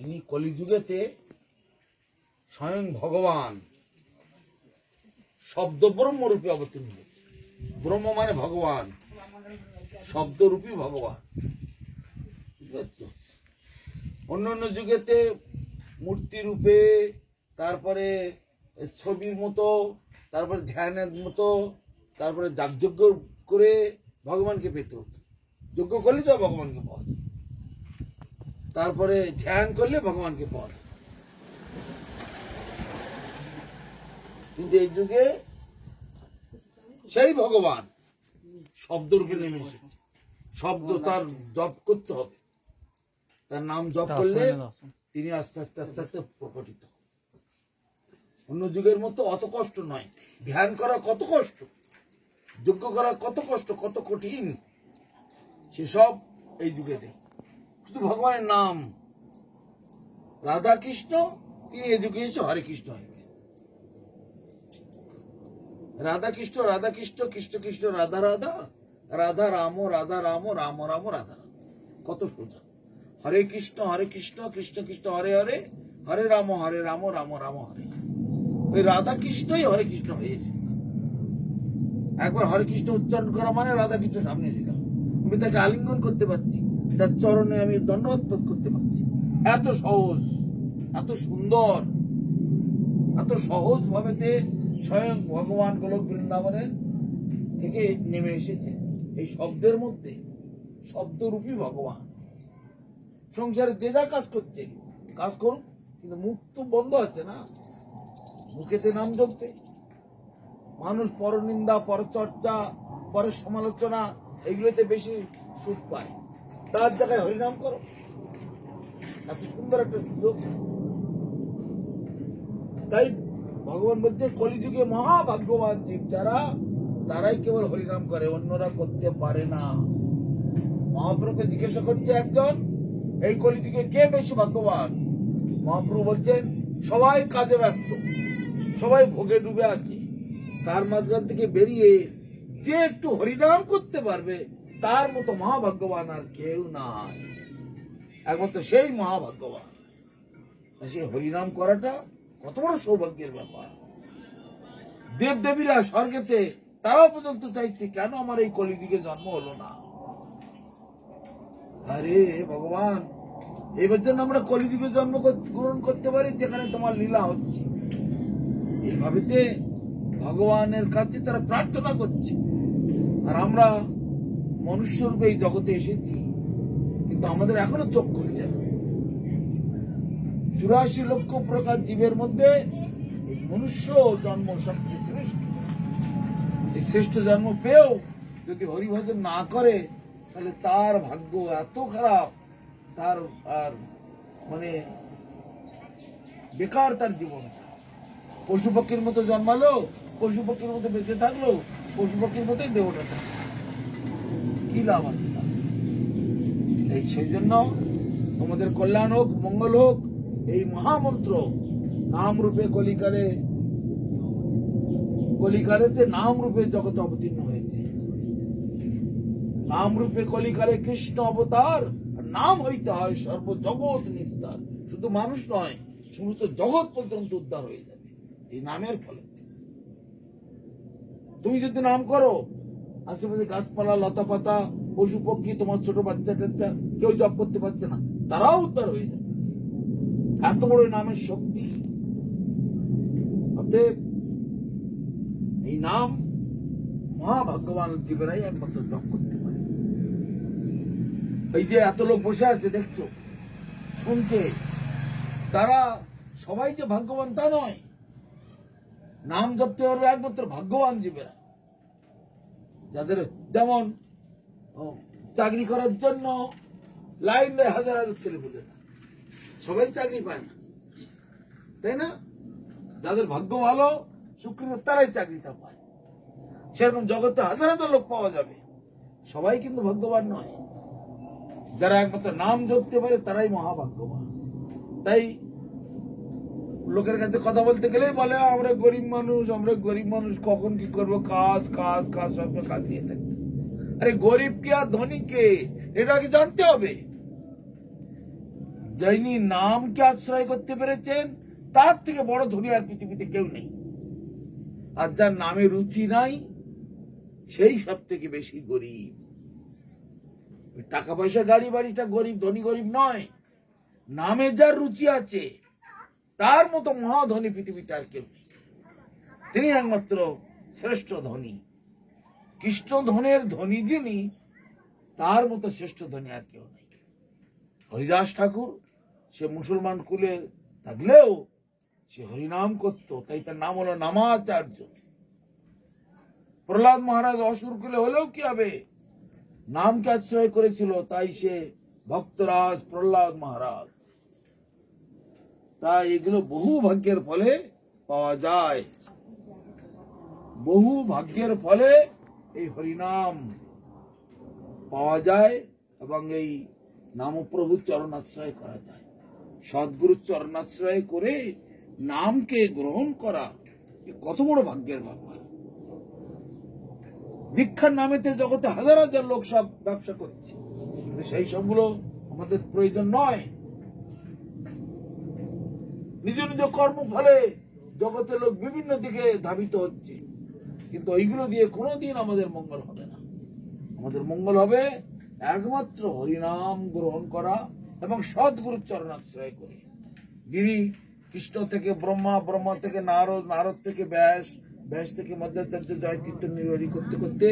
ইনি কলিযুগেতে স্বয়ং ভগবান শব্দ ব্রহ্মরূপে অবতীর্ণ হয়েছে। ব্রহ্ম মানে ভগবান, শব্দরূপী ভগবান। অন্য অন্য যুগেতে মূর্তি রূপে, তারপরে ছবির মতো, তারপরে ধ্যানের মতো, তারপরে যাগযজ্ঞ করে ভগবানকে পেতে হতো। যজ্ঞ করলে তো ভগবানকে পাওয়া যায়, তারপরে ধ্যান করলে ভগবানকে পাওয়া যায়। কিন্তু এই যুগে সেই ভগবান শব্দরূপে নেমে এসেছে। শব্দ তার জপ করতে হবে, তার নাম জপ করলে তিনি আস্তে আস্তে আস্তে আস্তে প্রকটিত। অন্য যুগের মতো অত কষ্ট নয়। ধ্যান করা কত কষ্ট, যজ্ঞ করা কত কষ্ট, কত কঠিন, সেসব এই যুগে নেই। শুধু ভগবানের নাম। রাধা কৃষ্ণ তিনি এই যুগে এসে হরে কৃষ্ণ হয়েছে। রাধা কৃষ্ণ, রাধা কৃষ্ণ, কৃষ্ণ কৃষ্ণ, রাধা রাধা, রাধা রাম, রাধা রাম, রাম রাম, রাধা রাধা। কত সোজা। হরে কৃষ্ণ, কৃষ্ণ কৃষ্ণ, হরে হরে, হরে রাম, রাম রাম, হরে। ওই রাধা কৃষ্ণই হরে কৃষ্ণ হয়ে এসেছে। একবার হরে কৃষ্ণ উচ্চারণ করা মানে রাধা কৃষ্ণ সামনে এসে গেল। আমি তাকে আলিঙ্গন করতে পারছি, তার চরণে আমি দণ্ডবোধ করতে পারছি। এত সহজ, এত সুন্দর, এত সহজ ভাবেতে স্বয়ং ভগবান গোলক বৃন্দাবনের থেকে নেমে এসেছে এই শব্দের মধ্যে। শব্দরূপী ভগবান সংসারে যে যা কাজ করছে কাজ করুক, কিন্তু মুখ তো বন্ধ আছে না, মুখেতে নাম জপতে। মানুষ পরনিন্দা, পরচর্চা, পরের সমালোচনা এগুলোতে বেশি সুখ পায়। তার জায়গায় হরিনাম করো, এত সুন্দর একটা সুযোগ। তাই ভগবান বলছে কলিযুগে মহাভাগ্যবান জীব যারা, তারাই কেবল হরিনাম করে, অন্যরা করতে পারে না। মহাপ্রভুকে জিজ্ঞাসা করছে একজন, এই কলিযুগে কে বেশি ভাগ্যবান? মহাপ্রভু বলছেন সবাই কাজে ব্যস্ত, সবাই ভোগে ডুবে আছে, তার মাঝখান থেকে বেরিয়ে যে একটু হরিনাম করতে পারবে তার মতো মহাভাগ্যবান আর কেউ নাই। একমাত্র সেই মহাভাগ্যবান। সেই হরিনাম করাটা কত বড় সৌভাগ্যের ব্যাপার। দেবদেবীরা স্বর্গেতে তারাও পর্যন্ত চাইছে কেন আমার এই কলিযুগে জন্ম হলো না। আরে ভগবান, এবার জন্য আমরা কলিযুগে জন্ম গ্রহণ করতে পারি যেখানে তোমার লীলা হচ্ছে। এইভাবেতে ভগবানের কাছে তারা প্রার্থনা করছে। আর আমরা মনুষ্যরূপে এই জগতে এসেছি, কিন্তু আমাদের এখনো চোখ খুলছে না। 84 লক্ষ প্রকার জীবের মধ্যে মনুষ্য জন্ম সবচেয়ে শ্রেষ্ঠ। এই শ্রেষ্ঠ জন্ম পেয়েও যদি হরিভজন না করে তাহলে তার ভাগ্য এত খারাপ, তার আর মানে বেকার তার জীবন। পশু পক্ষীর মতো জন্মালো, পশু পক্ষীর মতো বেঁচে থাকলো, পশু পক্ষীর মতোই দেহটা থাকলো, কি লাভ আছে? এই সেই জন্য তোমাদের কল্যাণ হোক, মঙ্গল হোক। এই মহামন্ত্র নাম রূপে কলিকালেতে নাম রূপে জগতে অবতীর্ণ হয়েছে। নাম রূপে কলিকালে কৃষ্ণ অবতার, নাম হইতে হয় সর্বজগৎ নিস্তার। শুধু মানুষ নয়, সমস্ত জগৎ পর্যন্ত উদ্ধার হয়ে যাবে এই নামের ফলে। তুমি যদি নাম করো, আশেপাশে গাছপালা, লতা পাতা, পশু পক্ষী, তোমার ছোট বাচ্চা টাচ্চা কেউ জপ করতে পারছে না, তারাও উদ্ধার হয়ে যাবে। এত বড় নামের শক্তি। অতএব এই নাম মহাভাগ্যবান জীবনাই একমাত্র জপ করতে পারে। এই যে এত লোক বসে আছে দেখছো, শুনছে, তারা সবাই যে ভাগ্যবান তা নয়। নাম জপতে পারবে একমাত্র ভাগ্যবান জীবেরা। যাদের যেমন চাকরি করার জন্য লাইন দেয় হাজার হাজার ছেলে বলে, সবাই চাকরি পায় না, তাই না? যাদের ভাগ্য ভালো, সুকৃত, তারাই চাকরিটা পায়। সেরকম জগতে হাজার হাজার লোক পাওয়া যাবে, সবাই কিন্তু ভাগ্যবান নয়। যারা একমাত্র নাম জপতে পারে তারাই মহাভাগ্যবান। তাই লোকের কাছে কথা বলতে গেলেই বলে আমরা গরিব মানুষ, কখন কি করবো, কাজ কাজ কাজ, সব কাজ নিয়ে থাকবে। আরে গরিব কে আর ধনী কে এটা কি জানতে হবে? যিনি নামকে আশ্রয় করতে পেরেছেন তার থেকে বড় ধনী আর পৃথিবীতে কেউ নেই। আর যার নামে রুচি নাই সেই সব থেকে বেশি গরিব। টাকা পয়সা গাড়ি বাড়িটা গরিব, ধনী গরিব নয়। নামে যার রুচি আছে তার মতো মহাধনী পৃথিবীতে আর কেউ নেই। তিনি একমাত্র শ্রেষ্ঠ ধনী। কৃষ্ণ ধনের ধনী যিনি, তার মতো শ্রেষ্ঠ ধনী আর কেউ নেই। হরিদাস ঠাকুর সে মুসলমান কুলে থাকলেও সে হরিনাম করত, তাই তার নাম হলো নামাচার্য। প্রহ্লাদ মহারাজ অসুর কুলে হলেও কি হবে, নামকে আশ্রয় করেছিল, তাই সে ভক্তরাজ প্রহ্লাদ মহারাজ। তাই এগুলো বহু ভাগ্যের ফলে পাওয়া যায়, বহু ভাগ্যের ফলে এই হরিনাম পাওয়া যায় এবং এই নামপ্রভুর চরণাশ্রয় করা যায়। সদ্গুরুর চরণাশ্রয় করে নামকে গ্রহণ করা কত বড় ভাগ্যের ব্যাপার। দীক্ষার নামেতে জগতে হাজার হাজার লোক সব ব্যবসা করছে, সেই সবগুলো আমাদের প্রয়োজন নয়। নিজ নিজ কর্ম ফলে জগতে লোক বিভিন্ন দিকে ধাবিত হচ্ছে, কিন্তু ওইগুলো দিয়ে কোনোদিন আমাদের মঙ্গল হবে না। আমাদের মঙ্গল হবে একমাত্র হরিনাম গ্রহণ করা এবং সদ্গুরুর চরণাশ্রয় করে। যিনি কৃষ্ণ থেকে ব্রহ্মা, ব্রহ্মা থেকে নারদ, নারদ থেকে ব্যাস, ব্যাস থেকে মধ্যাচার্য, জয়তীর্থ নির্বাহী করতে করতে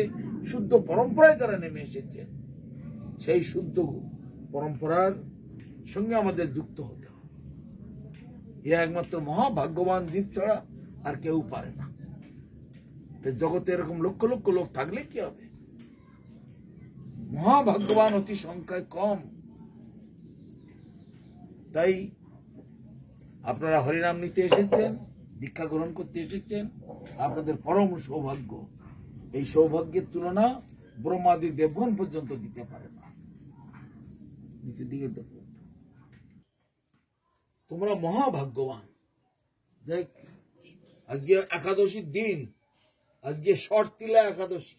শুদ্ধ পরম্পরায় তারা নেমে এসেছেন। সেই শুদ্ধ পরম্পরার সঙ্গে আমাদের যুক্ত হতে হবে। এ একমাত্র মহাভাগ্যবান জীব ছাড়া আর কেউ পারে না। জগতে এরকম লক্ষ লক্ষ লোক থাকলে কি হবে, মহাভাগ্যবান অতি সংখ্যায় কম। তাই আপনারা হরিনাম নিতে এসেছেন, দীক্ষা গ্রহণ করতে এসেছেন, আপনাদের পরম সৌভাগ্য। এই সৌভাগ্যের তুলনা ব্রহ্মাদি দেবগণ পর্যন্ত দিতে পারে না। নিচের দিকে দেখো, তোমরা মহাভাগ্যবান। আজকে একাদশীর দিন, আজকে শর্ট তিলা একাদশী।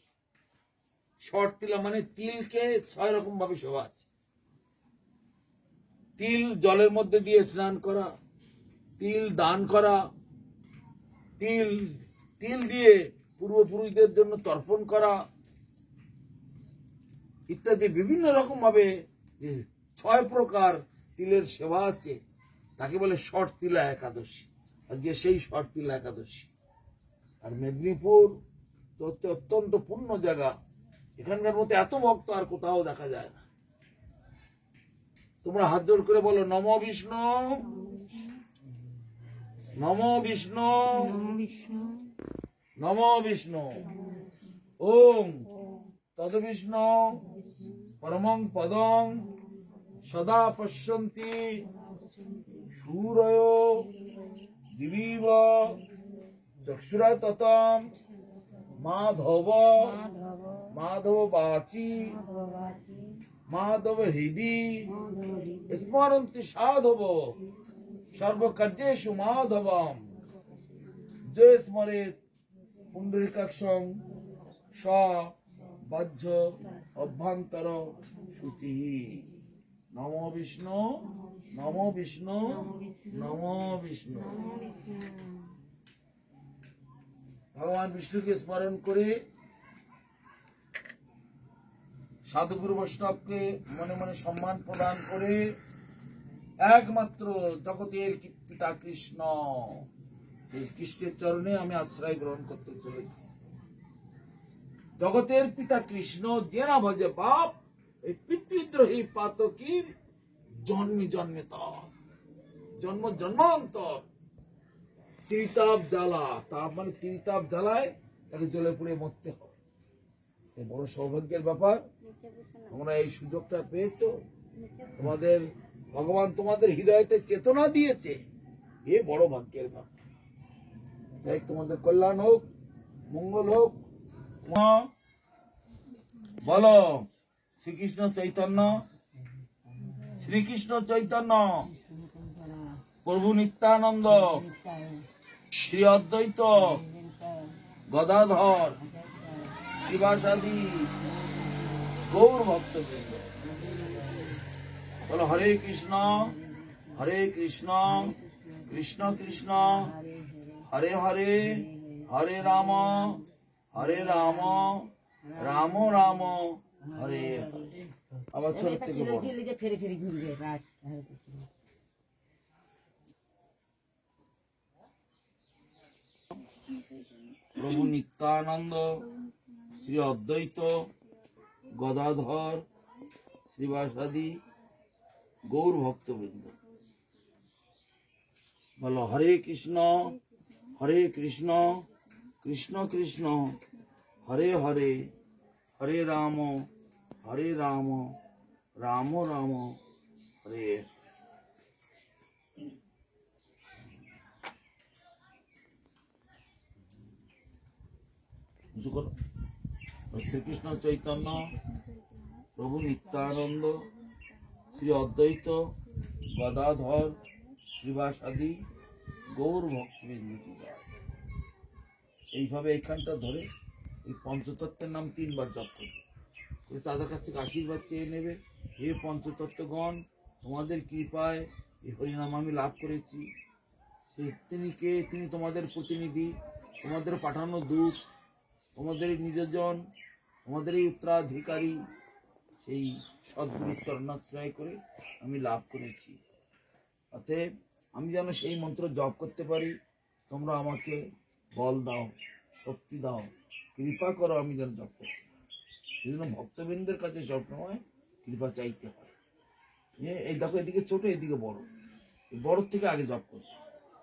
শর্ট তিলা মানে তিলকে 6 রকম ভাবে শোভা আছে। তিল জলের মধ্যে দিয়ে স্নান করা, তিল দান করা, তিল তিল দিয়ে পূর্বপুরুষদের জন্য তর্পণ করা ইত্যাদি বিভিন্ন রকম ভাবে 6 প্রকার তিলের সেবা আছে। তাকে বলে শর্ট তিলা একাদশী। আজকে সেই শর্ট তিলা একাদশী। আর মেদিনীপুর তো অত্যন্ত পূর্ণ জায়গা, এখানকার মতো এত ভক্ত আর কোথাও দেখা যায় না। তোমরা হাত জোড় করে বলো, নমো বিষ্ণু, নমো বিষ্ণু, নমো বিষ্ণু। ওম তদ বিষ্ণু পরমং পদং সদা পশ্যন্তি সূরয় দিবিব চক্ষুরা ততম মাধব মাধব বাচি মাধব হৃদি স্মরন্তি সাধব সর্বকার্যেষু মাধবম যে স্মরেত পুণ্ডরীকাক্ষং স বজ্র অভ্যন্তর শুচি। নমো বিষ্ণু, নমো বিষ্ণু, নমো বিষ্ণু। ভগবান বিষ্ণুকে স্মরণ করে সাধুগুরু বৈষ্ণবকে মনে মনে সম্মান প্রদান করে একমাত্র জগতের পিতা কৃষ্ণ, এই কৃষ্ণের চরণে আমি আশ্রয় গ্রহণ করতে চলেছি। জগতের পিতা কৃষ্ণ যে না ভজে বাপ, এই পিতৃদ্রোহী পাতকীর জন্মে জন্মে তাপ, জন্ম জন্মান্তর ত্রিতাপ জ্বালা, তাপ মানে ত্রিতাপ জ্বালায় তাকে জ্বলে পুড়ে মরতে হবে। এই বড় সৌভাগ্যের ব্যাপার। তোমরা এই সুযোগটা পেয়েছো, তোমাদের ভগবান তোমাদের হৃদয়তে চেতনা দিয়েছে, এ বড় ভাগ্যের ব্যাপার। তাই তোমাদের কল্যাণ হোক, মঙ্গল হোক। বলো শ্রীকৃষ্ণ চৈতন্য, শ্রীকৃষ্ণ চৈতন্য প্রভু নিত্যানন্দ, শ্রী অদ্বৈত গদাধর শিবাসাদি গৌর ভক্তবৃন্দ। বলো হরে কৃষ্ণ হরে কৃষ্ণ কৃষ্ণ কৃষ্ণ হরে হরে হরে রাম রাম রাম হরে হরে। আবার ছোট থেকে বড়। ফেরে ফেরে ঘুরবে প্রভু নিত্যানন্দ শ্রী অদ্বৈত গদাধর শ্রীবাসাদি গৌর ভক্তবৃন্দ। বলো হরে কৃষ্ণ কৃষ্ণ কৃষ্ণ হরে হরে হরে রাম রাম রাম হরে। শ্রীকৃষ্ণ চৈতন্য প্রভু নিত্যানন্দ শ্রী অদ্বৈত গদাধর শ্রীবাসাদি গৌর ভক্তবৃন্দ কি জয়। এইভাবে এইখানটা ধরে এই পঞ্চতত্ত্বের নাম 3 বার জপ করবে। তাদের কাছ থেকে আশীর্বাদ চেয়ে নেবে। হে পঞ্চতত্ত্বগণ, তোমাদের কৃপায় এই হরিনাম আমি লাভ করেছি। সেই তিনি কে? তিনি তোমাদের প্রতিনিধি, তোমাদের পাঠানো দূত, তোমাদের নিজজন, তোমাদের এই উত্তরাধিকারী। সেই সদ্গুরুর চরণাশ্রয় করে আমি লাভ করেছি। অতএব আমি যেন সেই মন্ত্র জপ করতে পারি, তোমরা আমাকে বল দাও, শক্তি দাও, কৃপা করো, আমি যেন জপ করতে পারি। সেই জন্য ভক্তবৃন্দের কাছে সবসময় কৃপা চাইতে হয়। এই দেখো, এদিকে ছোট, এদিকে বড়। এই বড় থেকে আগে জপ করবে।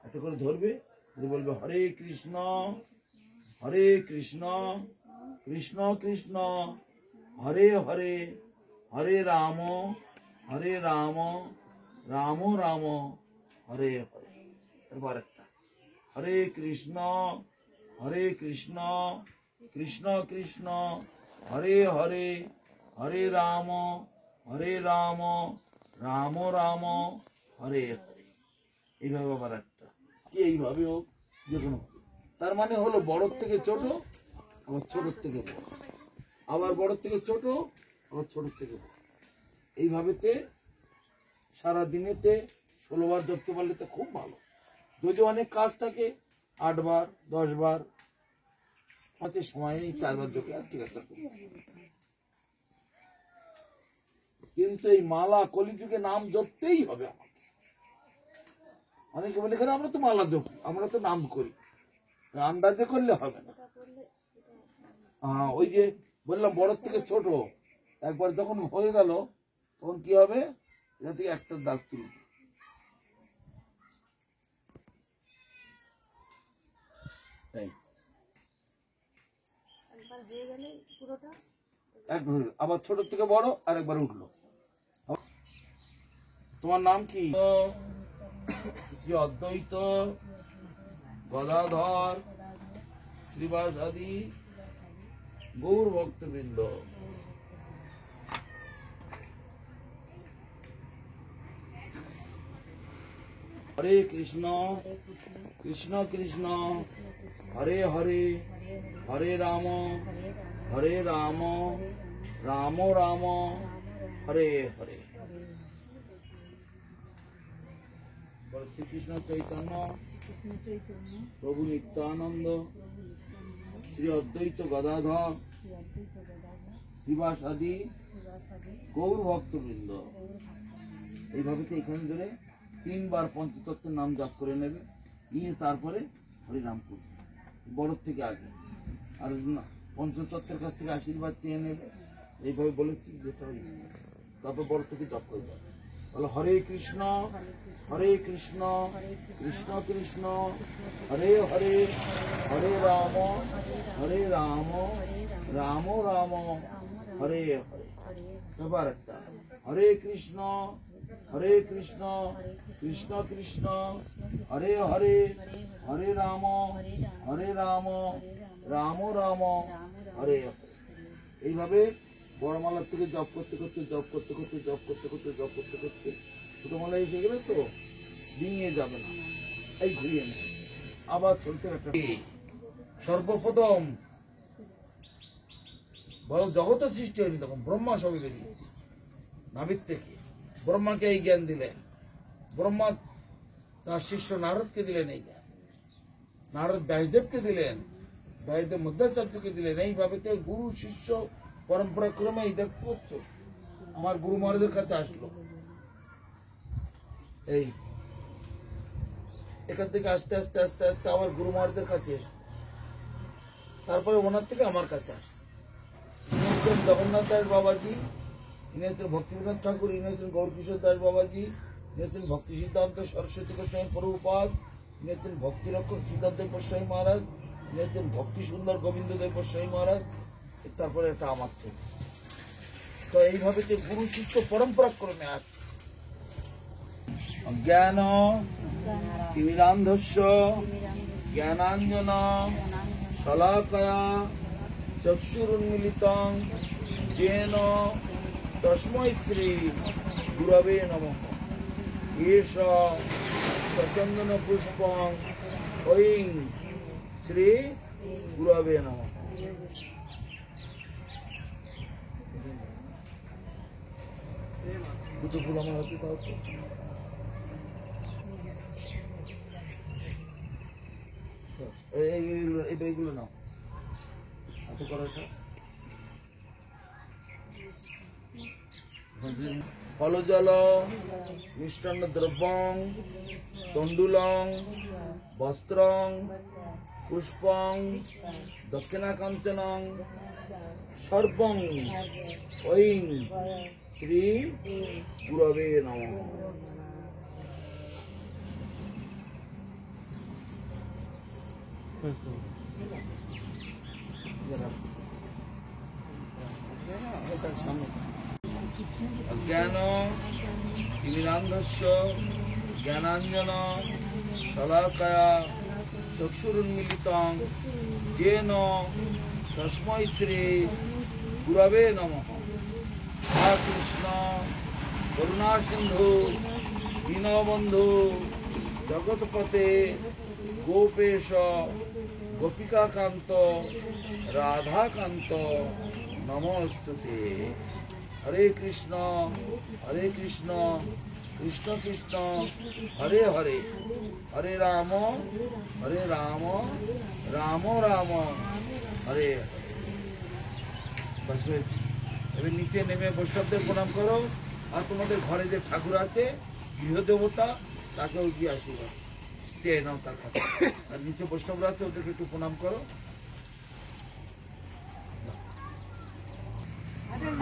একটা করে ধরবে, বলবে হরে কৃষ্ণ কৃষ্ণ কৃষ্ণ হরে হরে হরে রাম রাম রাম হরে হরে। এরপর একটা হরে কৃষ্ণ কৃষ্ণ কৃষ্ণ হরে হরে হরে রাম রাম রাম হরে হরে। এইভাবে আবার একটা, কি এইভাবে হোক, যে কোনো। তার মানে হলো বড় থেকে ছোট, আবার ছোট থেকে বড়, আবার বড় থেকে ছোট, আবার ছোট থেকে বড়। এইভাবেতে সারা দিনেতে 16 বার জপতে পারলে তো খুব ভালো। যদি অনেক কাজ থাকে 8 বার 10 বার, আছে সময় নেই 4 বার জপে, আর ঠিক আছে। কিন্তু এই মালা কলিযুগে নাম জপতেই হবে আমাকে। অনেকে বলে কেন আমরা তো মালা জপি, আমরা তো নাম করি, আন্দাজে করলে হবে না। ওই যে বললাম বড় থেকে ছোট, একবার যখন হয়ে গেল তখন কি হবে, এটা থেকে একটা দাগ তুলে আবার ছোট থেকে বড় আর একবার উঠলো। তোমার নাম কি? শ্রী অদ্বৈত গদাধর শ্রীবাসাদি গৌর ভক্তবৃন্দ। হরে কৃষ্ণ কৃষ্ণ কৃষ্ণ হরে হরে হরে রাম রাম রাম হরে হরে। শ্রীকৃষ্ণ চৈতন্য প্রভু নিত্যানন্দ শ্রী অদ্বৈত গদাধর শ্রীবাসাদি গৌর ভক্তবৃন্দ। এইভাবে তো এখানে ধরে 3 বার পঞ্চতত্ত্বের নাম জপ করে নেবে, নিয়ে তারপরে হরিনাম করবে বড় থেকে আগে। আর পঞ্চতত্ত্বের কাছ থেকে আশীর্বাদ চেয়ে নেবে। এইভাবে বলেছি, যেটা তারপর বড় থেকে জপ করে যাবে। বলো হরে কৃষ্ণ কৃষ্ণ কৃষ্ণ হরে হরে হরে রাম রাম রাম হরে হরে। এবার একটা হরে কৃষ্ণ কৃষ্ণ কৃষ্ণ হরে হরে হরে রাম রাম রাম হরে হরে। এইভাবে বড়মালার থেকে জপ করতে করতে ছোট মালা এসে গেলে তো ডিঙিয়ে যাবে না, এই ঘুরিয়ে নেবে। আবার চলতে একটা সর্বপ্রথম বরং জগতের সৃষ্টি হয়নি, তখন ব্রহ্মা সবে বেরিয়েছে নাভির থেকে। ব্রহ্মাকে এই জ্ঞান দিলেন ব্রহ্মা তার শিষ্য নারদকে দিলেন, এই নারদ ব্যাসদেবকে দিলেন, ব্যাসদেব মধ্যাচার্যকে দিলেন। এইভাবে তো গুরু শিষ্য পরম্পরা ক্রমে এই দেখতে পাচ্ছ আমার গুরু মহারাজের কাছে আসলো, এই এখান থেকে আস্তে আস্তে আস্তে আস্তে আমার গুরু মহারাজের কাছে এসো, তারপরে ওনার থেকে আমার কাছে আসলো। ইনি হচ্ছেন জগন্নাথ দাস বাবাজি, ইনি হচ্ছেন ভক্তিবিনোদ ঠাকুর, ইনি হচ্ছেন গৌরকিশোর দাস বাবাজি, ইনি হচ্ছেন ভক্তি সিদ্ধান্ত সরস্বতী গোস্বামী প্রভুপাদ, ইনি হচ্ছেন ভক্তিরক্ষক সিদ্ধার্থ দেব গোস্বামী মহারাজ, ইনি হচ্ছেন ভক্তি সুন্দর গোবিন্দ দেব গোস্বামী মহারাজ, তারপরে এটা আমার ছেলে। তো এইভাবে যে গুরু শিষ্য পরম্পরা ক্রমে আস জ্ঞান তিমিরান্ধস্য জ্ঞানাঞ্জন শলাকয়া চক্ষুরুন্মিলিতং येन तस्मै श्री गुरवे नमः। एष सचन्दन पुष्पं ऐं श्री गुरवे नमः। দুটো ফুল আমার হাতে দাও তো। এইগুলো নাও হাতে করাটা। ফলজল মিষ্টান্ন দ্রব্যং তণ্ডুলং বস্ত্রং পুষ্পং দক্ষিণা কাঞ্চনং সর্বং ঐং শ্রী গুরবে নমঃ। জ্ঞান তিমিরান্ধস্য জ্ঞানাঞ্জন শলাকয়া চক্ষুরুন্মিলিতং येन तस्मै श्री गुरवे नमः। हा कृष्ण करुणा सिंधु दीनबंधु जगतपते गोपेश गोपिकाकांत राधाकांत नमोस्तुते। हरे कृष्ण कृष्ण कृष्ण हरे हरे, हरे राम राम राम हरे हरे। बस হয়েছে। এবার নিচে নেমে বৈষ্ণবদের প্রণাম করো, আর তোমাদের ঘরে যে ঠাকুর আছে গৃহদেবতা তাকেও গিয়ে আশীর্বাদ চেয়ে নাও তার কাছে। আর নিচে বৈষ্ণবরা আছে ওদেরকে একটু প্রণাম করো।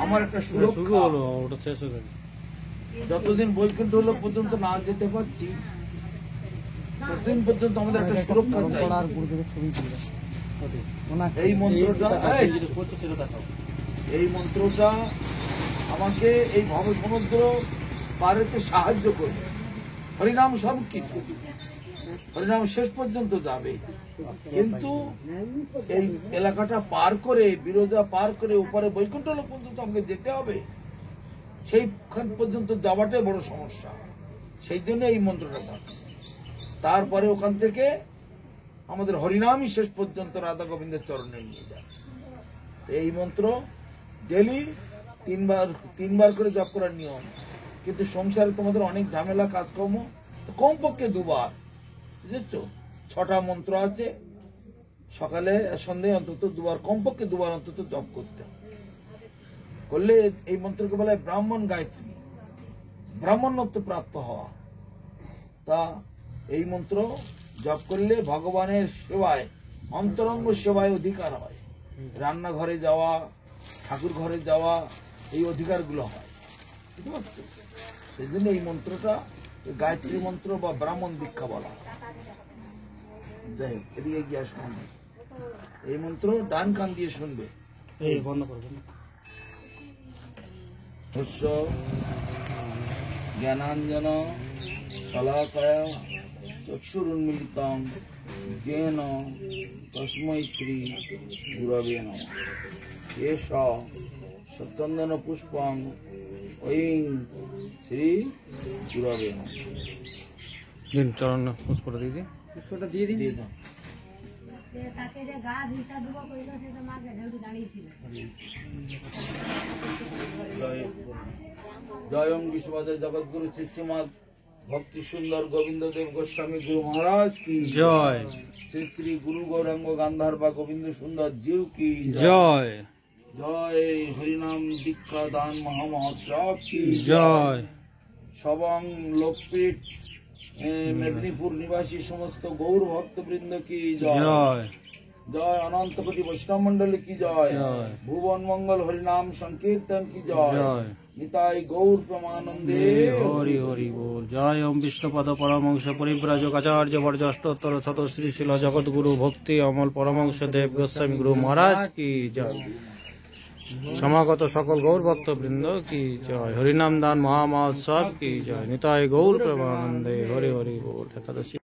আমার একটা সুরক্ষা হলো, ওটা শেষ হয়ে গেল। যতদিন বৈকুণ্ঠ লোক পর্যন্ত না যেতে পারছি ততদিন পর্যন্ত আমাদের একটা সুরক্ষা চাই। এই মন্ত্রটা আমাকে এই ভব সমুদ্র পারেতে সাহায্য করবে। হরিনাম সব কিছু, হরিনাম শেষ পর্যন্ত যাবে, কিন্তু এই এলাকাটা পার করে বিরোধা পার করে উপরে বৈকুণ্ঠ লোক পর্যন্ত আমাকে যেতে হবে। সেইখান পর্যন্ত যাওয়াটাই বড় সমস্যা, সেই জন্য এই মন্ত্রটা থাকে। তারপরে ওখান থেকে আমাদের হরিনামই শেষ পর্যন্ত রাধা গোবিন্দের চরণে নিয়ে যায়। এই মন্ত্র ডেলি তিনবার করে জপ করার নিয়ম, কিন্তু সংসারে তোমাদের অনেক ঝামেলা কাজকর্ম, কমপক্ষে দুবার, বুঝেছ? 6টা মন্ত্র আছে, সকালে সন্ধ্যে অন্তত দুবার, কমপক্ষে দুবার অন্তত জপ করতে হবে। করলে এই মন্ত্রকে বলা হয় ব্রাহ্মণ গায়ত্রী, ব্রাহ্মণত্ব প্রাপ্ত হওয়া। তা এই মন্ত্র জপ করলে ভগবানের সেবায়, অন্তরঙ্গ সেবায় অধিকার হয়। রান্নাঘরে যাওয়া, ঠাকুর ঘরে যাওয়া, এই অধিকারগুলো হয়, বুঝতে পারছো? সেই জন্য এই মন্ত্রটা গায়ত্রী মন্ত্র বা ব্রাহ্মণ দীক্ষা বলা হয়। যাই হোক, এদিকে গিয়ে শুনবে এই মন্ত্র, ডান কান দিয়ে শুনবে। এই বন্ধ করবেন। হস্য জ্ঞানাঞ্জন শলাকয়া চক্ষুরুন্মিলিতং येन तस्मै श्री गुरवे नमः। एष सचन्दन पुष्पं ऐं श्री गुरवे नमः। दिन चरण पुष्पটা দিয়ে দিন, পুষ্পটা দিয়ে দিন, দিয়ে দাও। তাকে যে গা ভিসা দেব কইল সে তো মাকে ঢেউটি দাঁড়িয়েছিল। জয়ং বিশ্ববাদে জগৎগুরু শিষ্যমাদ ভক্তি সুন্দর গোবিন্দ দেব গোস্বামী গুরু মহারাজ কি জয়। শ্রী শ্রী গুরু গৌরাঙ্গ গান্ধার বা গোবিন্দ সুন্দর জিউ কি জয়। জয়। হরিনাম দীক্ষা দান মহামহোৎসব কি জয়। সবং লোকপীঠ মেদিনীপুর নিবাসী সমস্ত গৌর ভক্তবৃন্দ কি জয়। জয়। জয়। অনন্ত কোটি বৈষ্ণব মন্ডলী কি জয়। জয়। ভুবন মঙ্গল হরিনাম সংকীর্তন কি জয়। জয়। নিতাই গৌর প্রমানন্দে হরি হরি বল। জয়। ওম বিষ্ণুপদ পরমহংস পরিব্রাজক আচার্য বর্জ অষ্টোত্তর শত শ্রী শিল জগৎগুরু ভক্তি অমল পরমহংস দেব গোস্বামী গুরু মহারাজ কি জয়। সমাগত সকল গৌর ভক্তবৃন্দ কি জয়। হরিনাম দান মহামহোৎসব কি জয়। নিতাই গৌর প্রেমানন্দে হরি হরি বল। একাদশী।